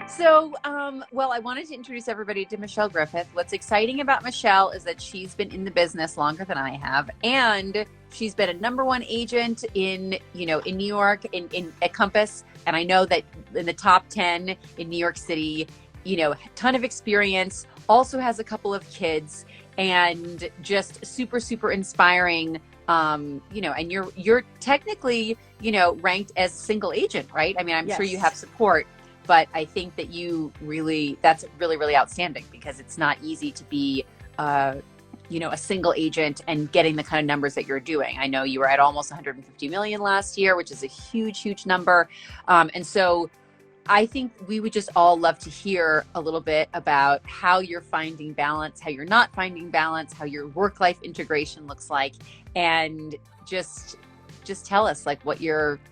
So, well, I wanted to introduce everybody to Michelle Griffith. What's exciting about Michelle is that she's been in the business longer than I have, and she's been a number one agent in New York, at Compass, and I know that in the top 10 in New York City. Ton of experience. Also has a couple of kids, and just super, super inspiring. And you're technically, ranked as single agent, right? I mean, I'm sure you have support. But I think that that's really, really outstanding, because it's not easy to be, a single agent and getting the kind of numbers that you're doing. I know you were at almost 150 million last year, which is a huge, huge number. And so I think we would just all love to hear a little bit about how you're finding balance, how you're not finding balance, how your work-life integration looks like, and just tell us like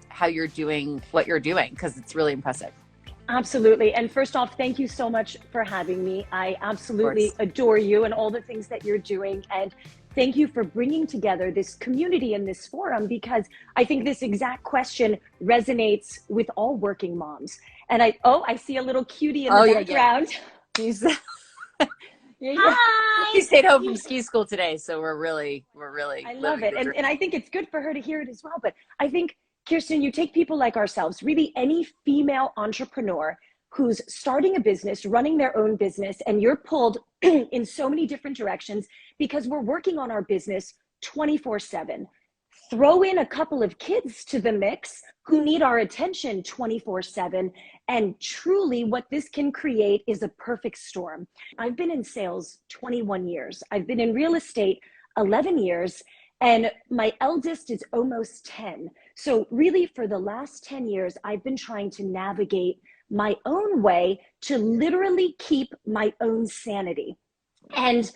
how you're doing what you're doing, because it's really impressive. Absolutely. And first off, thank you so much for having me. I absolutely adore you and all the things that you're doing. And thank you for bringing together this community in this forum, because I think this exact question resonates with all working moms. And I see a little cutie in the background. Hi. She stayed home from ski school today, so we're really I love it. And I think it's good for her to hear it as well. But I think, Kirsten, you take people like ourselves, really any female entrepreneur who's starting a business, running their own business, and you're pulled in so many different directions because we're working on our business 24/7. Throw in a couple of kids to the mix who need our attention 24/7. And truly what this can create is a perfect storm. I've been in sales 21 years. I've been in real estate 11 years. And my eldest is almost 10. So really for the last 10 years, I've been trying to navigate my own way to literally keep my own sanity. And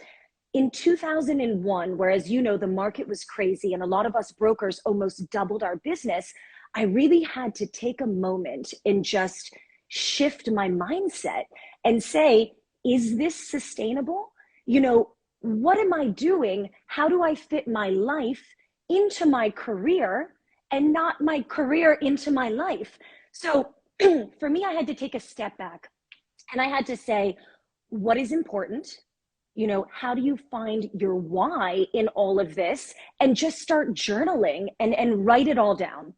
in 2001, whereas the market was crazy and a lot of us brokers almost doubled our business, I really had to take a moment and just shift my mindset and say, is this sustainable? What am I doing? How do I fit my life into my career and not my career into my life? So for me, I had to take a step back and I had to say, what is important? How do you find your why in all of this? And just start journaling and write it all down.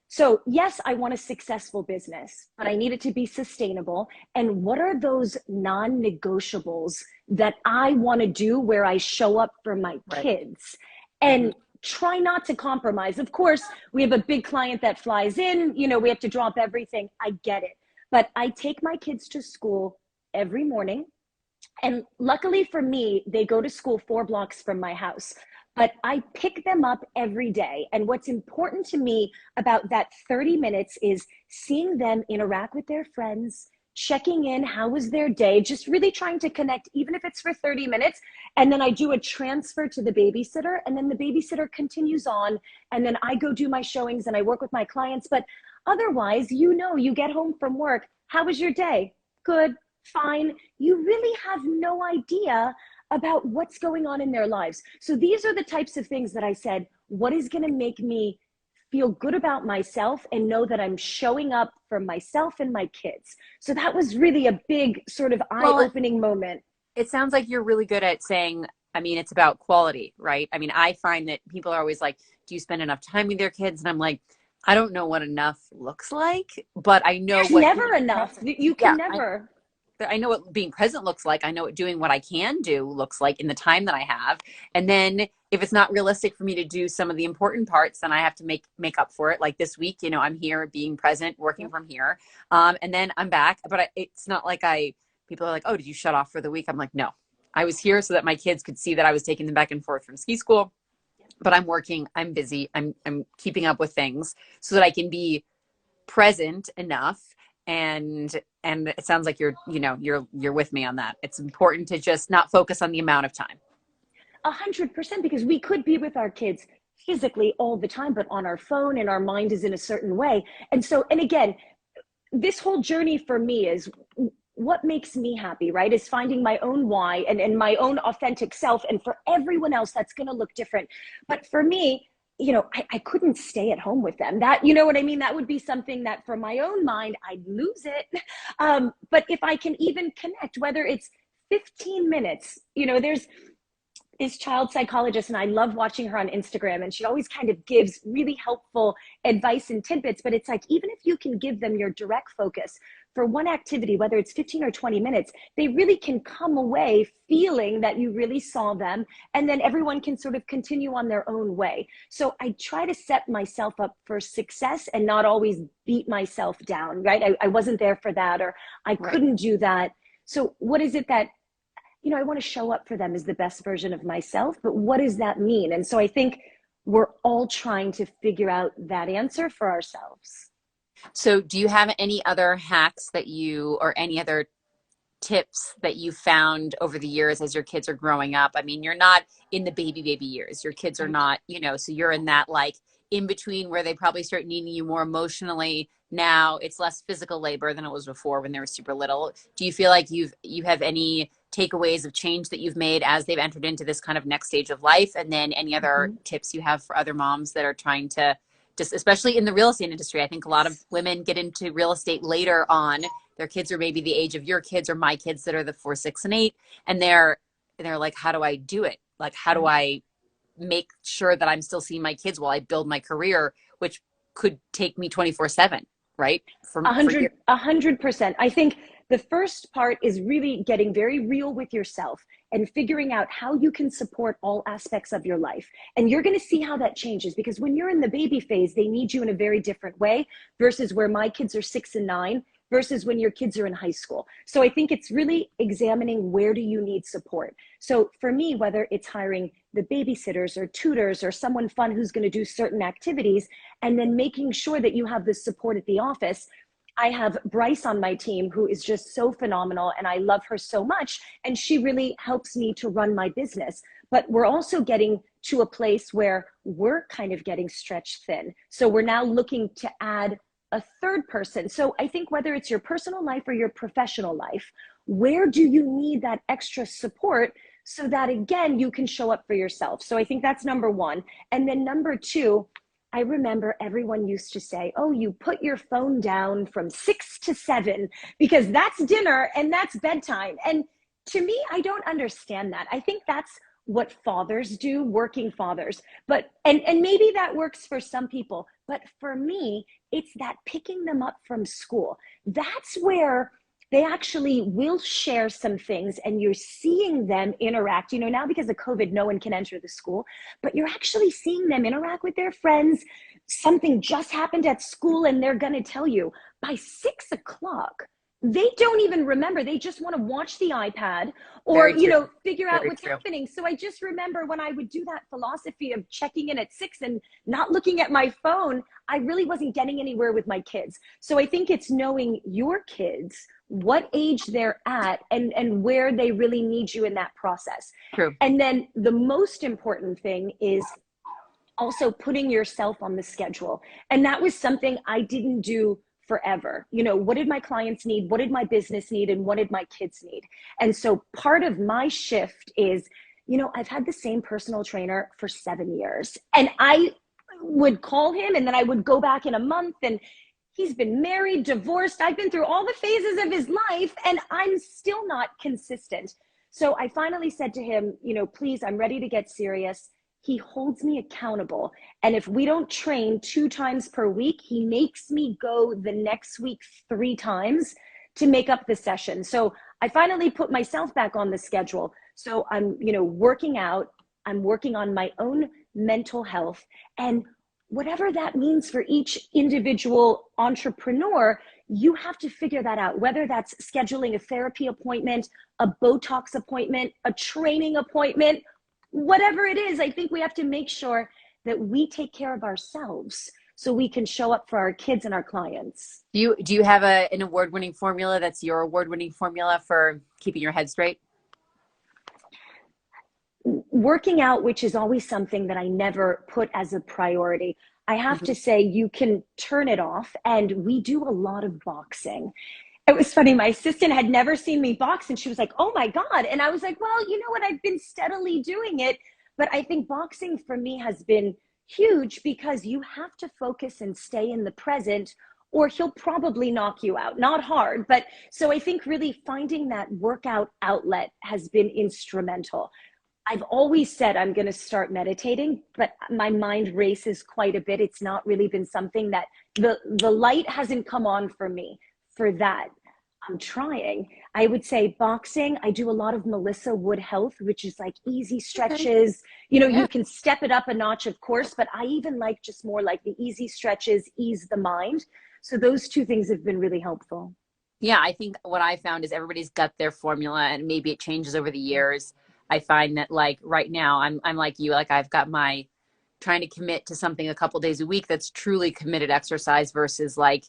So yes, I want a successful business, but I need it to be sustainable. And what are those non-negotiables that I want to do where I show up for my kids? And try not to compromise. Of course, we have a big client that flies in, we have to drop everything. I get it. But I take my kids to school every morning. And luckily for me, they go to school 4 blocks from my house. But I pick them up every day. And what's important to me about that 30 minutes is seeing them interact with their friends, checking in, how was their day, just really trying to connect, even if it's for 30 minutes. And then I do a transfer to the babysitter, and then the babysitter continues on. And then I go do my showings and I work with my clients. But otherwise, you get home from work. How was your day? Good, fine. You really have no idea about what's going on in their lives. So these are the types of things that I said, what is going to make me feel good about myself and know that I'm showing up for myself and my kids? So that was really a big sort of eye-opening moment. It sounds like you're really good at saying, it's about quality, right? I find that people are always like, do you spend enough time with your kids? And I'm like, I don't know what enough looks like, but I know there's never enough. You can never. I know what being present looks like. I know what doing what I can do looks like in the time that I have. And then if it's not realistic for me to do some of the important parts, then I have to make up for it. Like this week, I'm here being present, working from here. And then I'm back, but it's not like people are like, oh, did you shut off for the week? I'm like, no, I was here so that my kids could see that I was taking them back and forth from ski school, but I'm working, I'm busy. I'm keeping up with things so that I can be present enough. And it sounds like you're with me on that. It's important to just not focus on the amount of time. 100%, because we could be with our kids physically all the time, but on our phone and our mind is in a certain way. And again, this whole journey for me is what makes me happy, right? Is finding my own why and my own authentic self. And for everyone else, that's going to look different. But for me, I couldn't stay at home with them. That, you know what I mean? That would be something that for my own mind, I'd lose it. But if I can even connect, whether it's 15 minutes, there's this child psychologist, and I love watching her on Instagram, and she always kind of gives really helpful advice and tidbits. But it's like, even if you can give them your direct focus for one activity, whether it's 15 or 20 minutes, they really can come away feeling that you really saw them, and then everyone can sort of continue on their own way. So I try to set myself up for success and not always beat myself down, right? I wasn't there for that, or I couldn't do that. So what is it that I want to show up for them as the best version of myself, but what does that mean? And so I think we're all trying to figure out that answer for ourselves. So do you have any other hacks or any other tips that you found over the years as your kids are growing up? I mean, you're not in the baby years. Your kids are not, so you're in that like in between where they probably start needing you more emotionally. Now it's less physical labor than it was before when they were super little. Do you feel like you have any takeaways of change that you've made as they've entered into this kind of next stage of life? And then any other tips you have for other moms that are trying to just, especially in the real estate industry? I think a lot of women get into real estate later on. Their kids are maybe the age of your kids or my kids that are the 4, 6, and 8. And they're like, how do I do it? Like, how do I make sure that I'm still seeing my kids while I build my career, which could take me 24/7, right? 100%. I think the first part is really getting very real with yourself and figuring out how you can support all aspects of your life. And you're going to see how that changes, because when you're in the baby phase, they need you in a very different way versus where my kids are 6 and 9 versus when your kids are in high school. So I think it's really examining, where do you need support? So for me, whether it's hiring the babysitters or tutors or someone fun who's going to do certain activities, and then making sure that you have the support at the office. I have Bryce on my team, who is just so phenomenal, and I love her so much, and she really helps me to run my business. But we're also getting to a place where we're kind of getting stretched thin. So we're now looking to add a third person. So I think whether it's your personal life or your professional life, where do you need that extra support so that, again, you can show up for yourself? So I think that's number one. And then number two, I remember everyone used to say, oh, you put your phone down from 6 to 7 because that's dinner and that's bedtime. And to me, I don't understand that. I think that's what fathers do, working fathers. But and maybe that works for some people. But for me, it's that picking them up from school. That's where they actually will share some things, and you're seeing them interact. Now because of COVID, no one can enter the school, but you're actually seeing them interact with their friends. Something just happened at school, and they're going to tell you by 6 o'clock. They don't even remember. They just want to watch the iPad or, figure out what's happening. So I just remember when I would do that philosophy of checking in at 6 and not looking at my phone, I really wasn't getting anywhere with my kids. So I think it's knowing your kids, what age they're at, and where they really need you in that process. True. And then the most important thing is also putting yourself on the schedule. And that was something I didn't do forever. What did my clients need? What did my business need? And what did my kids need? And so part of my shift is, I've had the same personal trainer for 7 years, and I would call him, and then I would go back in a month, and he's been married, divorced. I've been through all the phases of his life, and I'm still not consistent. So I finally said to him, please, I'm ready to get serious. He holds me accountable. And if we don't train 2 times per week, he makes me go the next week 3 times to make up the session. So I finally put myself back on the schedule. So I'm, working out, I'm working on my own mental health, and whatever that means for each individual entrepreneur, you have to figure that out, whether that's scheduling a therapy appointment, a Botox appointment, a training appointment, whatever it is. I think we have to make sure that we take care of ourselves so we can show up for our kids and our clients. Do you have an award-winning formula that's your award-winning formula for keeping your head straight? Working out, which is always something that I never put as a priority. I have to say, you can turn it off, and we do a lot of boxing. It was funny. My assistant had never seen me box, and she was like, oh my God. And I was like, well, you know what? I've been steadily doing it. But I think boxing for me has been huge because you have to focus and stay in the present, or he'll probably knock you out. Not hard, but so I think really finding that workout outlet has been instrumental. I've always said I'm going to start meditating, but my mind races quite a bit. It's not really been something that the light hasn't come on for me for that. I'm trying. I would say boxing. I do a lot of Melissa Wood Health, which is like easy stretches. You know, Yeah. you can step it up a notch, of course, but I even like just more like the easy stretches, ease the mind. So those two things have been really helpful. Yeah, I think what I found is everybody's got their formula and maybe it changes over the years. I find that like right now I'm like you, like I've got my trying to commit to something a couple days a week that's truly committed exercise versus like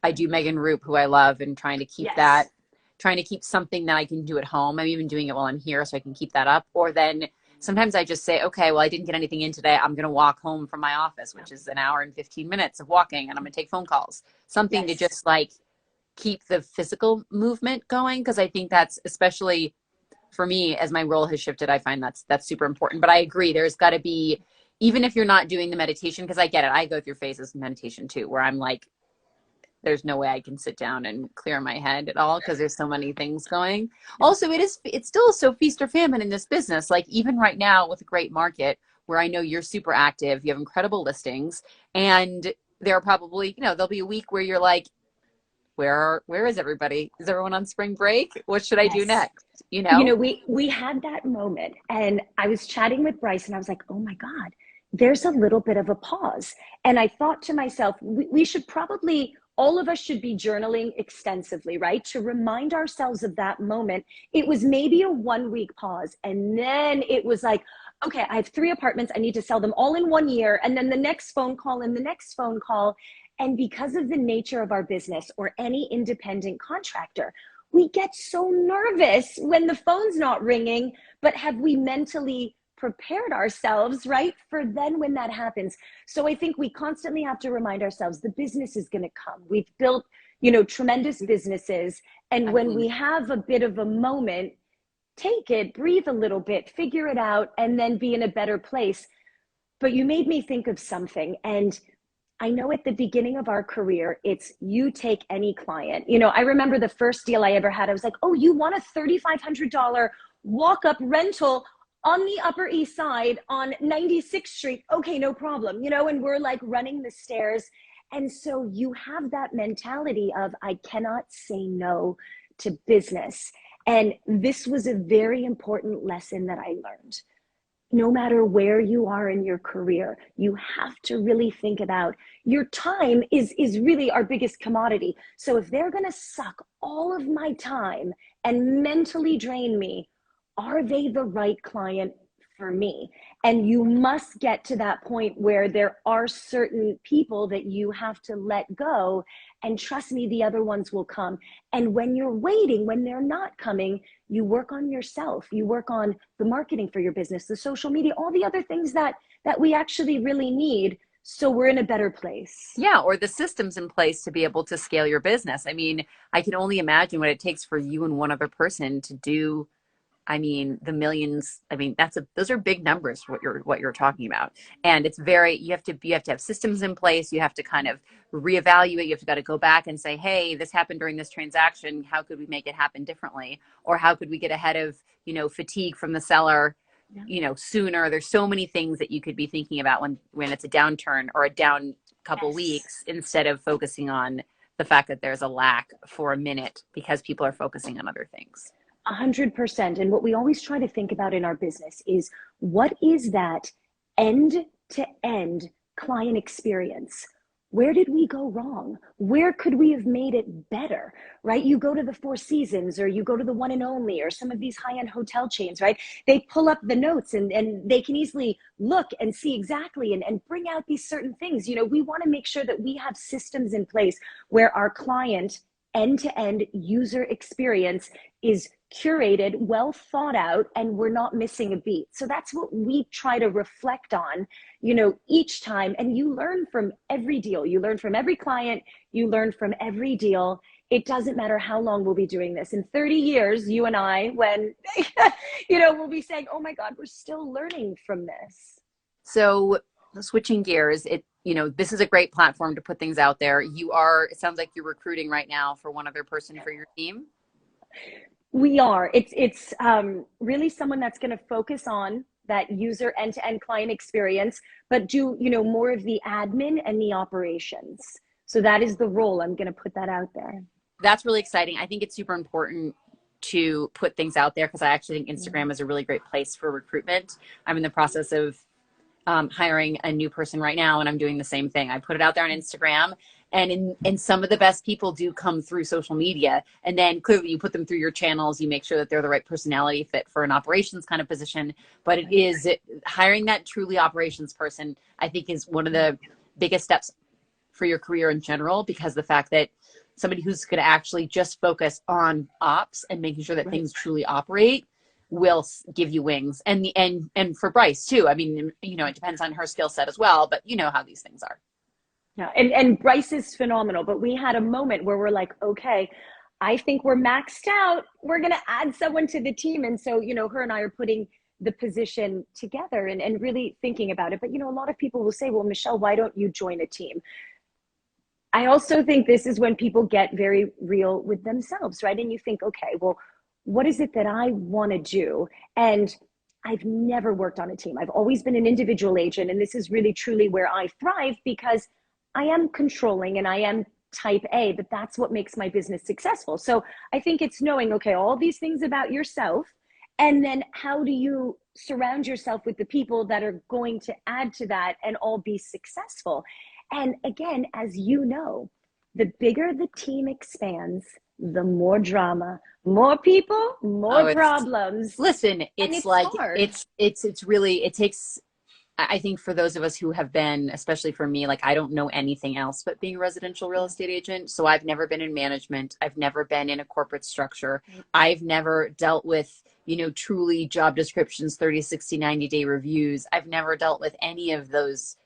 I do Megan Roop, who I love, and trying to keep that, Yes. trying to keep something that I can do at home. I'm even doing it while I'm here so I can keep that up. Or then sometimes I just say, okay, well, I didn't get anything in today. I'm going to walk home from my office, which is an hour and 15 minutes of walking, and I'm going to take phone calls. Something to Yes. just like keep the physical movement going. Because I think that's especially for me, as my role has shifted, I find that's super important. But I agree, there's got to be, even if you're not doing the meditation, because I get it, I go through phases of meditation too, where I'm like, there's no way I can sit down and clear my head at all because there's so many things going. Also, it's still so feast or famine in this business. Like even right now with a great market where I know you're super active, you have incredible listings, and there are probably, there'll be a week where you're like, where is everybody? Is everyone on spring break? What should I do Yes. next? You know? We had that moment, and I was chatting with Bryce, and I was like, oh my God, there's a little bit of a pause. And I thought to myself, we should probably, all of us should be journaling extensively, right? To remind ourselves of that moment. It was maybe a 1 week pause. And then it was like, okay, I have 3 apartments. I need to sell them all in 1 year. And then the next phone call and the next phone call. And because of the nature of our business or any independent contractor, we get so nervous when the phone's not ringing, but have we mentally prepared ourselves, right, for then when that happens? So I think we constantly have to remind ourselves the business is going to come. We've built, tremendous businesses. And I when mean, we have a bit of a moment, take it, breathe a little bit, figure it out, and then be in a better place. But you made me think of something. And I know at the beginning of our career, it's you take any client. I remember the first deal I ever had. I was like, oh, you want a $3,500 walk-up rental on the Upper East Side on 96th Street? Okay, no problem. And we're like running the stairs. And so you have that mentality of, I cannot say no to business. And this was a very important lesson that I learned. No matter where you are in your career, you have to really think about your time is really our biggest commodity. So if they're going to suck all of my time and mentally drain me, are they the right client for me? And you must get to that point where there are certain people that you have to let go. And trust me, the other ones will come. And when you're waiting, when they're not coming, you work on yourself. You work on the marketing for your business, the social media, all the other things that we actually really need. So we're in a better place. yeah, or the systems in place to be able to scale your business. I mean, I can only imagine what it takes for you and one other person to do. I mean, the millions. I mean, those are big numbers. What you're talking about, and it's very. You have to have systems in place. You have to kind of reevaluate. You have to got to go back and say, hey, this happened during this transaction. How could we make it happen differently, or how could we get ahead of fatigue from the seller, Yeah. sooner? There's so many things that you could be thinking about when it's a downturn or a down couple Yes. weeks instead of focusing on the fact that there's a lack for a minute because people are focusing on other things. 100%. And what we always try to think about in our business is what is that end to end client experience? Where did we go wrong? Where could we have made it better, right? You go to the Four Seasons or you go to the One and Only or some of these high-end hotel chains, right? They pull up the notes and they can easily look and see exactly and bring out these certain things. We want to make sure that we have systems in place where our client end-to-end user experience is curated, well thought out, and we're not missing a beat. So that's what we try to reflect on, each time. And you learn from every deal. You learn from every client. You learn from every deal. It doesn't matter how long we'll be doing this. In 30 years, you and I, when, we'll be saying, oh my God, we're still learning from this. So switching gears, this is a great platform to put things out there. It sounds like you're recruiting right now for one other person for your team. We are. It's really someone that's going to focus on that user end-to-end client experience, but do, more of the admin and the operations. So that is the role. I'm going to put that out there. That's really exciting. I think it's super important to put things out there because I actually think Instagram is a really great place for recruitment. I'm in the process of hiring a new person right now, and I'm doing the same thing. I put it out there on Instagram, and some of the best people do come through social media. And then clearly you put them through your channels, you make sure that they're the right personality fit for an operations kind of position. But it is hiring that truly operations person, I think, is one of the biggest steps for your career in general, because the fact that somebody who's going to actually just focus on ops and making sure that things truly operate will give you wings. And for Bryce too. I mean, it depends on her skill set as well, but you know how these things are. Yeah, and Bryce is phenomenal, but we had a moment where we're like, okay, I think we're maxed out. We're going to add someone to the team. And so, her and I are putting the position together and really thinking about it. But, a lot of people will say, well, Michelle, why don't you join a team? I also think this is when people get very real with themselves, right? And you think, okay, well, what is it that I want to do? And I've never worked on a team. I've always been an individual agent. And this is really, truly where I thrive because I am controlling and I am type A, but that's what makes my business successful. So I think it's knowing, okay, all these things about yourself, and then how do you surround yourself with the people that are going to add to that and all be successful? And again, as you know, the bigger the team expands, the more drama, more people, more problems. Listen, it's like, hard. It's really, it takes, I think for those of us who have been, especially for me, like I don't know anything else but being a residential real estate agent. So I've never been in management. I've never been in a corporate structure. I've never dealt with, truly job descriptions, 30, 60, 90-day reviews. I've never dealt with any of those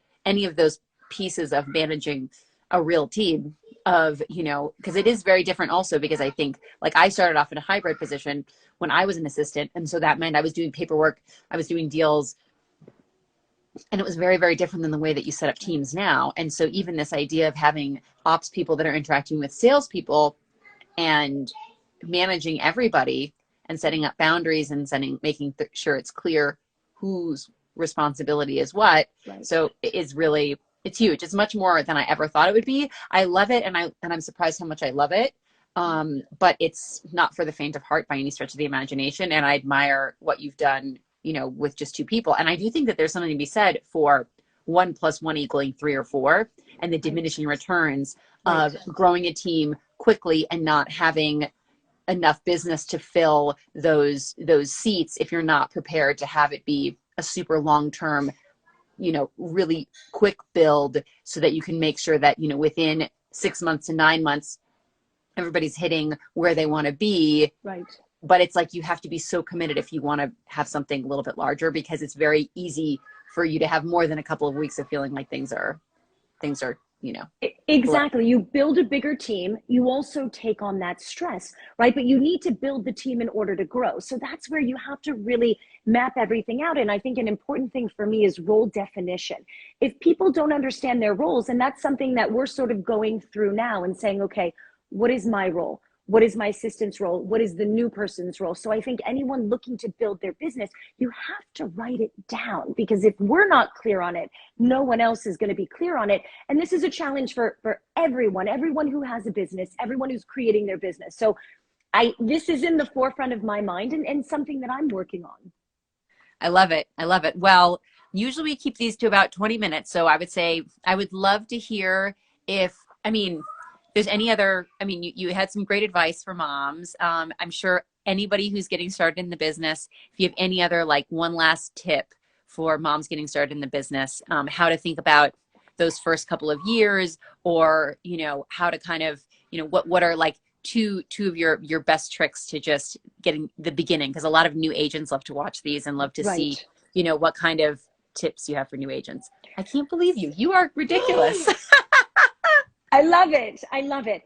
pieces of managing a real team of, because it is very different also, because I think like I started off in a hybrid position when I was an assistant. And so that meant I was doing paperwork, I was doing deals, and it was very, very different than the way that you set up teams now. And so even this idea of having ops people that are interacting with salespeople and managing everybody and setting up boundaries and making sure it's clear whose responsibility is what. Right. So it's huge. It's much more than I ever thought it would be. I love it. And I'm surprised how much I love it. But it's not for the faint of heart by any stretch of the imagination. And I admire what you've done, with just two people. And I do think that there's something to be said for 1 + 1 = 3 or 4, and the diminishing returns of growing a team quickly and not having enough business to fill those seats if you're not prepared to have it be a super long-term, really quick build, so that you can make sure that, within 6 months to 9 months, everybody's hitting where they want to be. Right. But it's like you have to be so committed if you want to have something a little bit larger, because it's very easy for you to have more than a couple of weeks of feeling like things are, Exactly. You build a bigger team. You also take on that stress, right? But you need to build the team in order to grow. So that's where you have to really map everything out. And I think an important thing for me is role definition. If people don't understand their roles, and that's something that we're sort of going through now and saying, okay, what is my role? What is my assistant's role? What is the new person's role? So I think anyone looking to build their business, you have to write it down, because if we're not clear on it, no one else is going to be clear on it. And this is a challenge for everyone who has a business, everyone who's creating their business. So this is in the forefront of my mind and something that I'm working on. I love it. I love it. Well, usually we keep these to about 20 minutes. So I would say I would love to hear there's any other, you had some great advice for moms. I'm sure anybody who's getting started in the business, if you have any other one last tip for moms getting started in the business, how to think about those first couple of years, or, how to kind of, what are two of your best tricks to just getting the beginning? Because a lot of new agents love to watch these and love to see, what kind of tips you have for new agents. I can't believe you. You are ridiculous. I love it. I love it.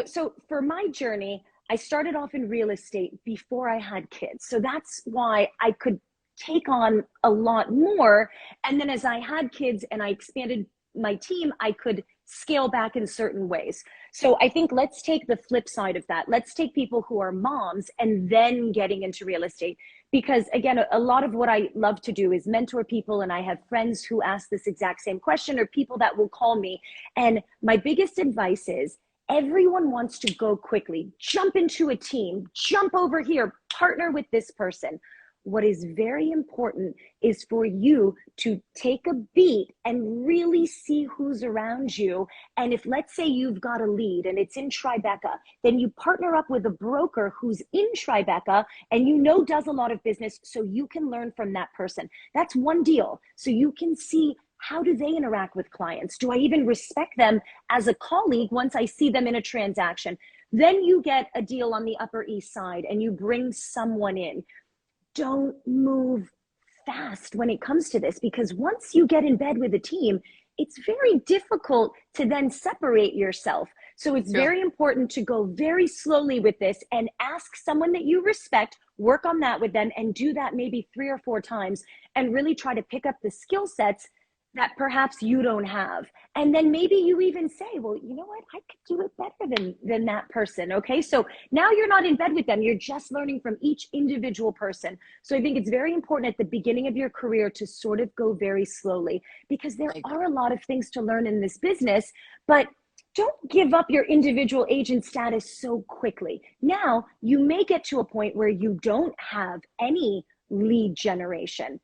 So for my journey, I started off in real estate before I had kids. So that's why I could take on a lot more. And then as I had kids and I expanded my team, I could scale back in certain ways. So I think let's take the flip side of that. Let's take people who are moms and then getting into real estate. Because again, a lot of what I love to do is mentor people. And I have friends who ask this exact same question, or people that will call me. And my biggest advice is, everyone wants to go quickly, jump into a team, jump over here, partner with this person. What is very important is for you to take a beat and really see who's around you. And if, let's say, you've got a lead and it's in Tribeca, then you partner up with a broker who's in Tribeca and you know does a lot of business, so you can learn from that person. That's one deal. So you can see, how do they interact with clients? Do I even respect them as a colleague once I see them in a transaction? Then you get a deal on the Upper East Side and you bring someone in. Don't move fast when it comes to this, because once you get in bed with a team, it's very difficult to then separate yourself. So it's very important to go very slowly with this and ask someone that you respect, work on that with them, and do that maybe 3 or 4 times and really try to pick up the skill sets that perhaps you don't have. And then maybe you even say, well, you know what, I could do it better than that person. Okay, so now you're not in bed with them, you're just learning from each individual person. So I think it's very important at the beginning of your career to sort of go very slowly, because there are a lot of things to learn in this business, but don't give up your individual agent status so quickly. Now you may get to a point where you don't have any lead generation.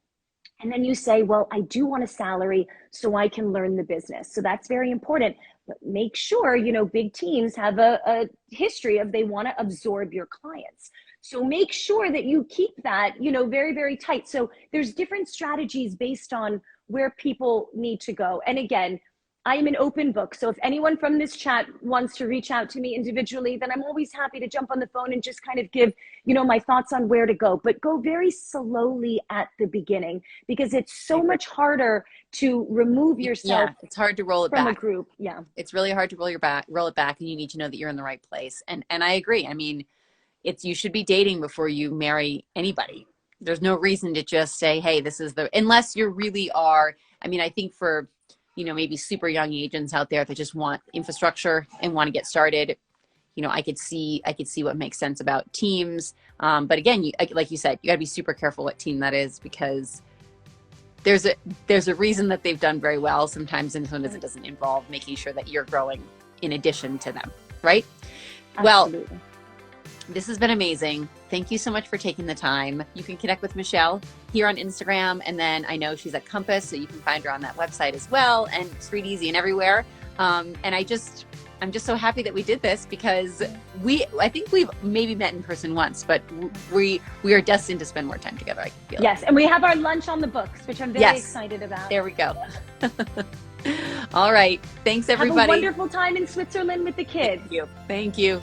And then you say, well, I do want a salary so I can learn the business. So that's very important. But make sure, you know, big teams have a history of they want to absorb your clients. So make sure that you keep that, you know, very, very tight. So there's different strategies based on where people need to go. And again, I am an open book. So if anyone from this chat wants to reach out to me individually, then I'm always happy to jump on the phone and just kind of give, you know, my thoughts on where to go. But go very slowly at the beginning, because it's so much harder to remove yourself. Yeah, it's hard to roll it from back. A group. Yeah, it's really hard to roll it back, and you need to know that you're in the right place. And I agree. I mean, you should be dating before you marry anybody. There's no reason to just say, hey, this is unless you really are. I mean, I think for, you know, maybe super young agents out there that just want infrastructure and want to get started, you know, I could see what makes sense about teams. But again, like you said, you got to be super careful what team that is, because there's a reason that they've done very well sometimes, and sometimes it doesn't involve making sure that you're growing in addition to them, right? Absolutely. Well, this has been amazing. Thank you so much for taking the time. You can connect with Michelle here on Instagram, and then I know she's at Compass, so you can find her on that website as well, and Street Easy and everywhere. And I'm just so happy that we did this, because I think we've maybe met in person once, but we are destined to spend more time together, I can feel. Yes, and we have our lunch on the books, which I'm very excited about. There we go. All right. Thanks, everybody. Have a wonderful time in Switzerland with the kids. Thank you.